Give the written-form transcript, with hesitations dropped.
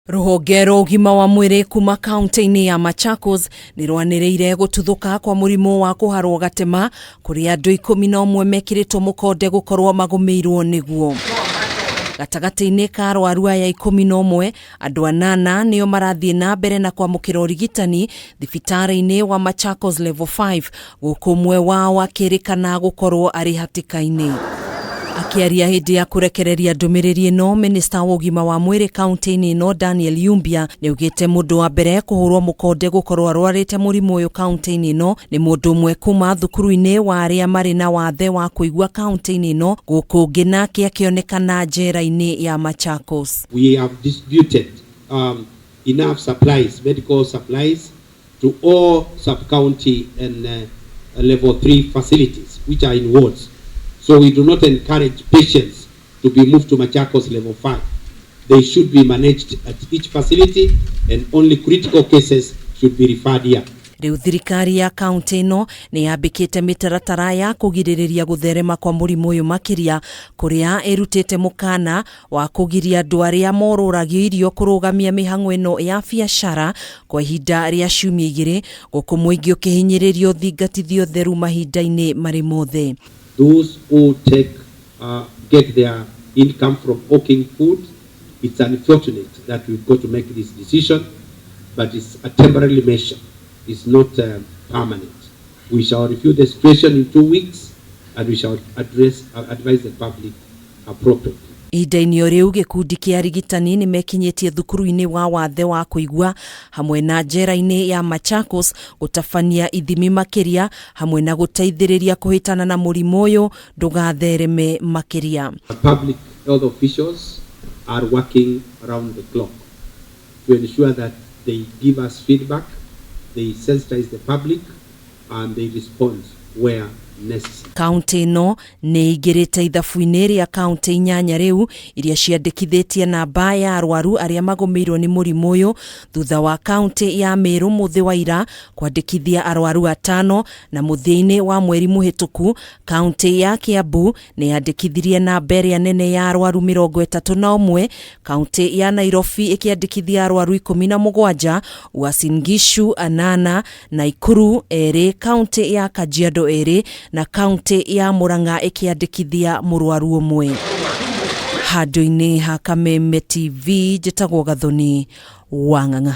Ruhonge rwa ugima wa mwiri kuuma kaunti-ini ya Machakos nirwaniriire gututhuka kwa murimu wa Kuharwo Gatema kuri andu 11 mekiritwo mukonde gukorwo magumiirwo niguo. Gatagati-ini ka arwaru aya 11 andu 8 nio marathie na mbere na kwamukira urigitani thibitari-ini wa Machakos level 5 guku umwe wao akirikana gukorwo ari hatika-ini. Akiaria hindi ya kurekereria ndumiriri ino, Minister wa ugima wa mwiri kaunti-ini ino Daniel Yumbya niaugite mundu wa mbere kuhurwo mukonde gukorwo arwarite murimu uyu kaunti-ini ino ni mundu umwe kuuma thukuru-ini wa aria mari na wathe wa kuigua kaunti-ini ino guku nginake akionekana njera-ini ya Machakos. We have distributed enough supplies, medical supplies, to all sub-county and level 3 facilities which are in wards. So we do not encourage patients to be moved to Machakos level 5. They should be managed at each facility and only critical cases should be referred here. Riu thirikari ya kaunti ino ni yambikite mitaratara ya kugiririria gutherema kwa murimu uyu makiria kuria irutite mukana wa kugiria andu aria moruragio irio kurugamia mihango ino ya biashara kwa ihinda ria ciumia 2 guku muingi ukihinyiririo thingatithio theru mahinda-ini mari mothe. Those who get their income from hawking food, it's unfortunate that we've got to make this decision, but it's a temporary measure. It's not permanent. We shall review the situation in 2 weeks and we shall advise the public appropriately. Ihinda-ini riu gikundi kia arigitani ni mekinyitie thukuru-ini wa wathe wa kuigua hamwe na njera-ini ya Machakos gutafania ithimi makiria hamwe na guteithiriria kuhitana na murimu uyu ndugathereme makiria. Public health officials are working around the clock to ensure that they give us feedback, they sensitize the public and they respond where necessary. Kaunti ino niingirite ithabu-ini ria kaunti 8 riu iria ciandikithitie namba ya arwaru aria magumiirwo ni murimu uyu thutha wa kaunti ya Meru muthi wa ira kwandikithia arwaru 5 na muthia-ini wa mweri muhituku kaunti ya Kiambu ni yandikithirie namba ya nene ya arwaru 31, kaunti ya Nairobi ikiandikithia arwaru 17, Uasin Gishu 8, Nakuru 2, kaunti ya Kajiado 2 na kaunti ya Murang'a ikiandikithia murwaru umwe. Handu-ini ha Kameme TV njitagwo Gathoni Wang'ang'a.